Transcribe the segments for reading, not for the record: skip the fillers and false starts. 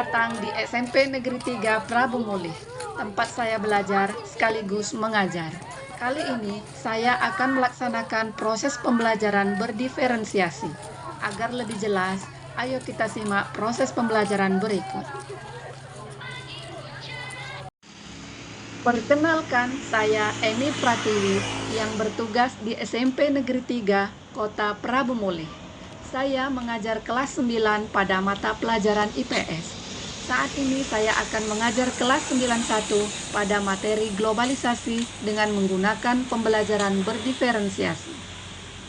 datang di SMP Negeri 3 Prabu Mulih, tempat saya belajar sekaligus mengajar. Kali ini saya akan melaksanakan proses pembelajaran berdiferensiasi. Agar lebih jelas, ayo kita simak proses pembelajaran berikut. Perkenalkan, saya Eni Pratiwi yang bertugas di SMP Negeri 3, Kota Prabu Mulih. Saya mengajar kelas 9 pada mata pelajaran IPS. Saat ini saya akan mengajar kelas 91 pada materi globalisasi dengan menggunakan pembelajaran berdiferensiasi.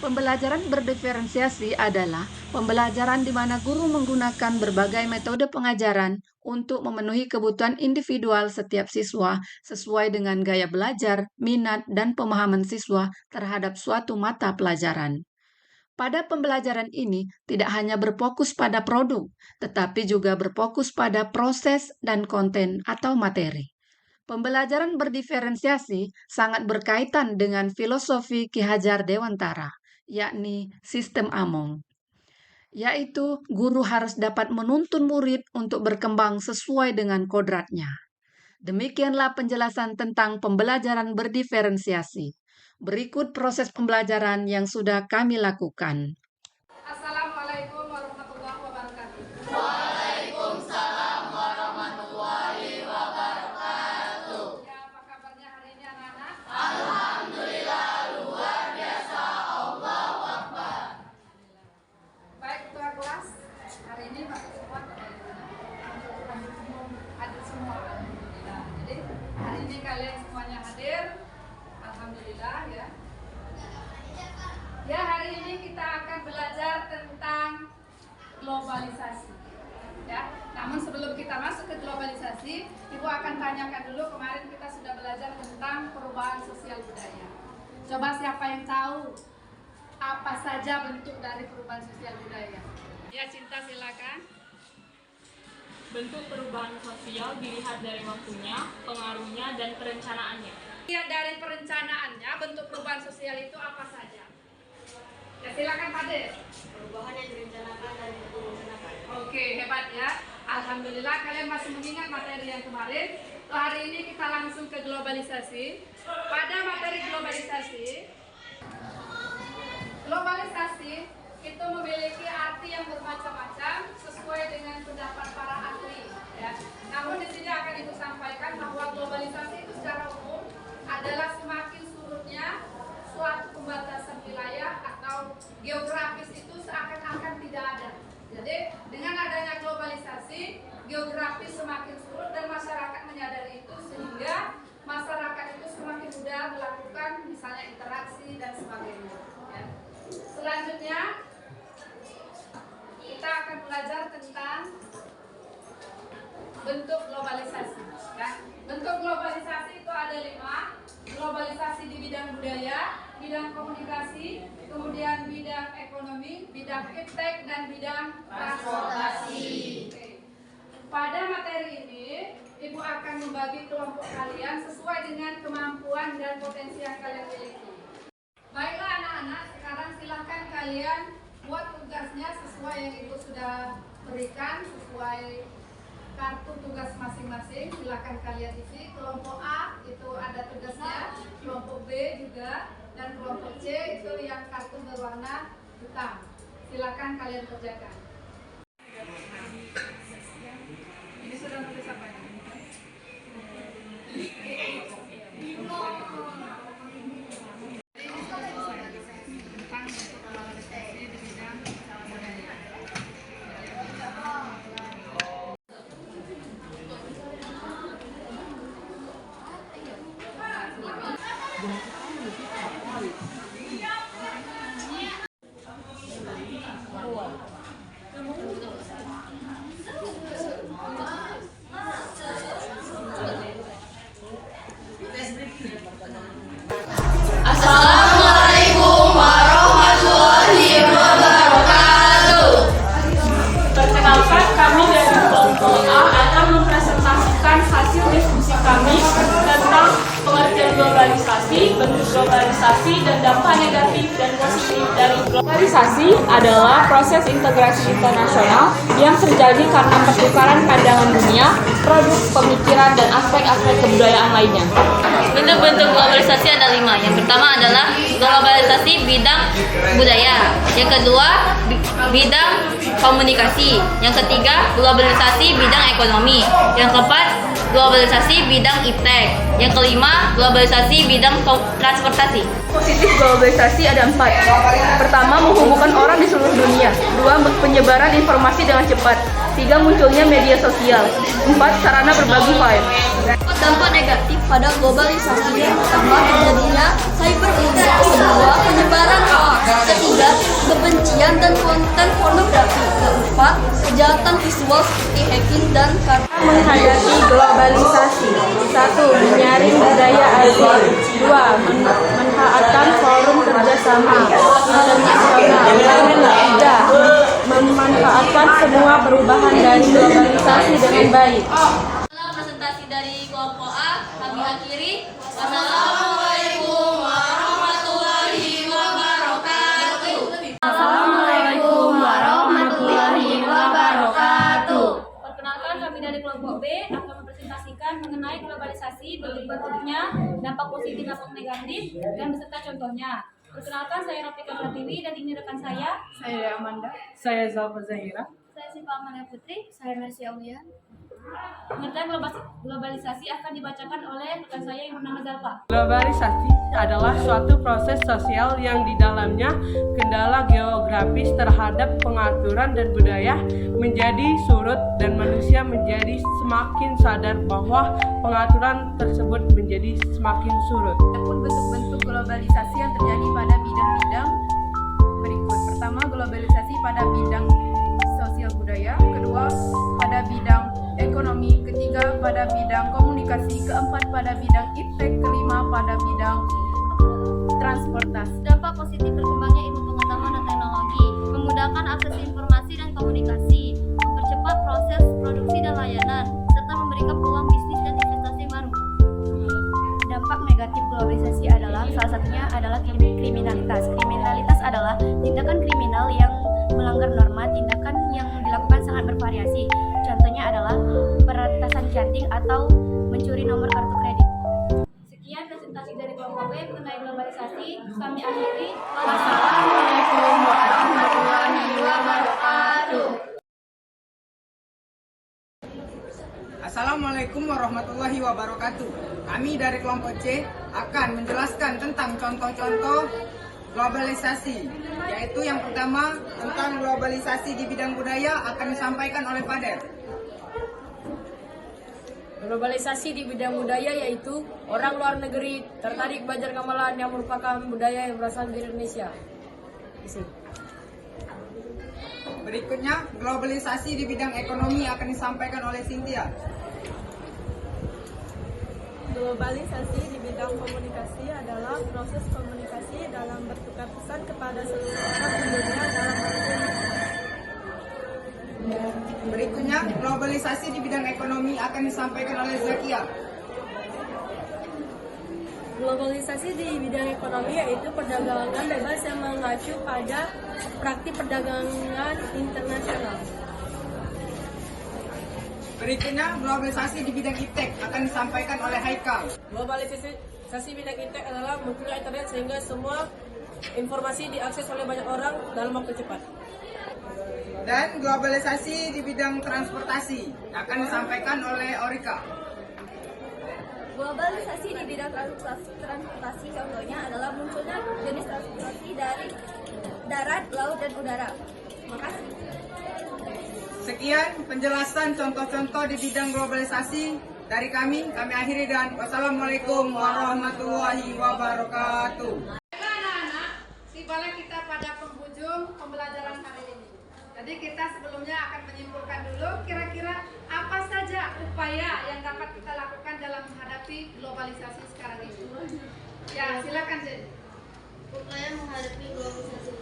Pembelajaran berdiferensiasi adalah pembelajaran di mana guru menggunakan berbagai metode pengajaran untuk memenuhi kebutuhan individual setiap siswa sesuai dengan gaya belajar, minat, dan pemahaman siswa terhadap suatu mata pelajaran. Pada pembelajaran ini tidak hanya berfokus pada produk, tetapi juga berfokus pada proses dan konten atau materi. Pembelajaran berdiferensiasi sangat berkaitan dengan filosofi Ki Hajar Dewantara, yakni sistem Among, yaitu guru harus dapat menuntun murid untuk berkembang sesuai dengan kodratnya. Demikianlah penjelasan tentang pembelajaran berdiferensiasi. Berikut proses pembelajaran yang sudah kami lakukan. Assalamualaikum warahmatullahi wabarakatuh. Waalaikumsalam warahmatullahi wabarakatuh. Ya, apa kabarnya hari ini anak-anak? Alhamdulillah luar biasa. Allahu Akbar. Baik, ketua kelas. Hari ini masih semua hadir semua. Alhamdulillah. Jadi hari ini kalian semuanya hadir. Alhamdulillah ya. Ya, hari ini kita akan belajar tentang globalisasi. Ya, namun sebelum kita masuk ke globalisasi, Ibu akan tanyakan dulu, kemarin kita sudah belajar tentang perubahan sosial budaya. Coba siapa yang tahu apa saja bentuk dari perubahan sosial budaya? Ya, Cinta silakan. Bentuk perubahan sosial dilihat dari waktunya, pengaruhnya, dan perencanaannya. Lihat dari perencanaannya, bentuk perubahan sosial itu apa saja? Ya, silakan Pak De. Perubahan yang direncanakan dan direncanakan. Oke, hebat ya. Alhamdulillah kalian masih mengingat materi yang kemarin. Hari ini kita langsung ke globalisasi. Pada materi globalisasi itu memiliki arti yang bermacam-macam sesuai dengan pendapat para ahli. Ya. Namun di sini akan Ibu sampaikan bahwa globalisasi itu secara umum adalah semakin surutnya suatu pembatasan wilayah atau geografis itu seakan-akan tidak ada. Jadi dengan adanya globalisasi, geografis semakin surut dan masyarakat menyadari itu sehingga masyarakat itu semakin mudah melakukan misalnya interaksi dan sebagainya. Ya. Selanjutnya kita akan belajar tentang bentuk globalisasi. Ya. Bentuk globalisasi itu ada 5. Globalisasi di bidang budaya, bidang komunikasi, kemudian bidang ekonomi, bidang iptek, dan bidang transportasi. Oke. Pada materi ini, Ibu akan membagi kelompok kalian sesuai dengan kemampuan dan potensi yang kalian miliki. Baiklah anak-anak, sekarang silakan kalian buat tugasnya sesuai yang Ibu sudah berikan, sesuai kartu tugas masing-masing. Silakan kalian isi. Kelompok A itu ada tugasnya, kelompok B juga, dan kelompok C itu yang kartu berwarna hitam. Silakan kalian kerjakan. Ini sudah nulis apa ya? Tentang globalisasi di bidang budaya. globalisasi, bentuk globalisasi, dan dampak negatif dan positif dari globalisasi adalah proses integrasi internasional yang terjadi karena pertukaran pandangan dunia, produk, pemikiran, dan aspek-aspek kebudayaan lainnya. Bentuk-bentuk globalisasi ada 5. Yang pertama adalah globalisasi bidang budaya. Yang kedua, bidang komunikasi. Yang ketiga, globalisasi bidang ekonomi. Yang keempat, globalisasi bidang iptek. Yang kelima, globalisasi bidang transportasi. Positif globalisasi ada 4. Pertama, menghubungkan orang di seluruh dunia. 2, penyebaran informasi dengan cepat. 3, munculnya media sosial. 4, sarana berbagi file. Dampak negatif pada globalisasi yang pertama terjadinya cyberbullying, kedua penyebaran hoax, ketiga kebencian dan konten pornografi, keempat kejahatan visual seperti hacking dan Menghadapi globalisasi. 1, menyaring budaya asing. 2, memanfaatkan forum kerjasama internasional. 3, memanfaatkan semua perubahan dari globalisasi dengan baik. Presentasi dari kelompok A kami akhiri. Wassalamualaikum warahmatullahi wabarakatuh. Assalamualaikum warahmatullahi wabarakatuh. Perkenalkan, kami dari kelompok B akan mempresentasikan mengenai globalisasi, bentuk-bentuknya, dampak positif, dampak negatif, dan beserta contohnya. Perkenalkan, saya Rafika Pratiwi dan ini rekan saya. Saya Amanda. Saya Zalfa Zahira. Saya Siva Amalia Putri. Saya Mercy Aulia. Pengertian globalisasi akan dibacakan oleh rekan saya yang bernama Zalfa. Globalisasi adalah suatu proses sosial yang di dalamnya kendala geografis terhadap pengaturan dan budaya menjadi surut dan manusia menjadi semakin sadar bahwa pengaturan tersebut menjadi semakin surut. Adapun bentuk-bentuk globalisasi yang terjadi pada bidang-bidang berikut. Pertama, globalisasi pada bidang sosial budaya. Kedua, pada bidang ekonomi. Ketiga, pada bidang komunikasi. Keempat, pada bidang iptek. Kelima, pada bidang transportasi. Dampak positif berkembangnya ilmu pengetahuan dan teknologi, memudahkan akses informasi dan komunikasi, mempercepat proses produksi dan layanan, serta memberikan peluang bisnis dan investasi baru. Dampak negatif globalisasi adalah salah satunya adalah kriminalitas. Kriminalitas adalah tindakan kriminal yang melanggar norma, tindakan yang dilakukan sangat bervariasi. Contohnya adalah peretasan chatting atau mencuri nomor kartu kredit. Sekian presentasi dari kelompok B mengenai globalisasi. Kami akhiri. Wassalamualaikum warahmatullahi wabarakatuh. Assalamualaikum warahmatullahi wabarakatuh. Kami dari kelompok C akan menjelaskan tentang contoh-contoh globalisasi, yaitu yang pertama tentang globalisasi di bidang budaya akan disampaikan oleh Pader. Globalisasi di bidang budaya yaitu orang luar negeri tertarik belajar gamelan yang merupakan budaya yang berasal dari Indonesia. Berikutnya, globalisasi di bidang ekonomi akan disampaikan oleh Cynthia. Globalisasi di bidang komunikasi adalah proses komunikasi dalam bertukar pesan kepada seluruh orang di dunia dalam waktu. Berikutnya, globalisasi di bidang ekonomi akan disampaikan oleh Zakia. Globalisasi di bidang ekonomi yaitu perdagangan bebas yang mengacu pada praktik perdagangan internasional. Berikutnya, globalisasi di bidang iptek akan disampaikan oleh Haikal. Globalisasi bidang iptek adalah munculnya internet sehingga semua informasi diakses oleh banyak orang dalam waktu cepat. Dan globalisasi di bidang transportasi akan disampaikan oleh Orika. Globalisasi di bidang transportasi contohnya adalah munculnya jenis transportasi dari darat, laut, dan udara. Makasih. Sekian penjelasan contoh-contoh di bidang globalisasi dari kami akhiri dan wassalamualaikum warahmatullahi wabarakatuh. Anak-anak, tibalah kita pada penghujung pembelajaran hari ini. Jadi kita sebelumnya akan menyimpulkan dulu kira-kira apa saja upaya yang dapat kita lakukan dalam menghadapi globalisasi sekarang ini. Ya, silakan Jen. Upaya menghadapi globalisasi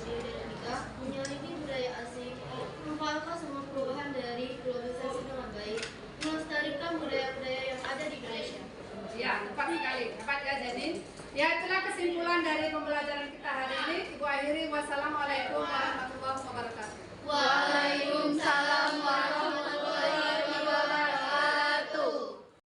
dinamika, menyelidiki budaya asing, memantau semua perubahan dari globalisasi dengan baik, melestarikan budaya-budaya yang ada di Indonesia. Ya, tepat sekali. Tepat ya. Ya, itulah kesimpulan dari pembelajaran kita hari ini. Ibu akhiri, wassalamualaikum warahmatullahi wabarakatuh. Waalaikumsalam warahmatullahi wabarakatuh.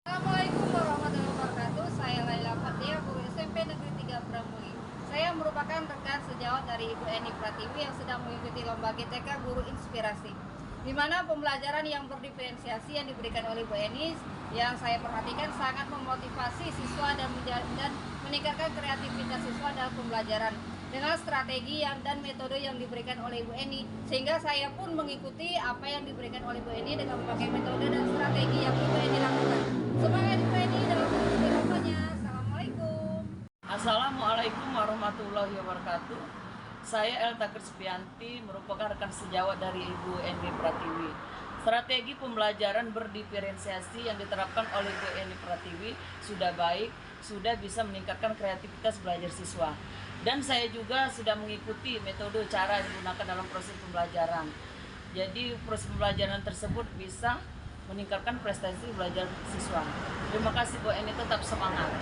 Assalamualaikum warahmatullahi wabarakatuh. Saya Laila Fatia, guru SMP Negeri 3 Pramuli. Saya merupakan rekan sejawat dari Ibu Eni Pratiwi yang sedang mengikuti lomba GTK Guru Inspirasi, di mana pembelajaran yang berdiferensiasi yang diberikan oleh Bu Eni yang saya perhatikan sangat memotivasi siswa dan meningkatkan kreativitas siswa dalam pembelajaran dengan strategi dan metode yang diberikan oleh Bu Eni, sehingga saya pun mengikuti apa yang diberikan oleh Bu Eni dengan memakai metode dan strategi yang Bu Eni lakukan. Semangat Bu Eni dalam mengikuti lombanya. Assalamualaikum. Assalamualaikum warahmatullahi wabarakatuh. Saya Elta Krispianti, merupakan rekan sejawat dari Ibu Eni Pratiwi. Strategi pembelajaran berdiferensiasi yang diterapkan oleh Ibu Eni Pratiwi sudah baik, sudah bisa meningkatkan kreativitas belajar siswa. Dan saya juga sudah mengikuti metode cara yang digunakan dalam proses pembelajaran. Jadi proses pembelajaran tersebut bisa meningkatkan prestasi belajar siswa. Terima kasih Bu Eni, tetap semangat.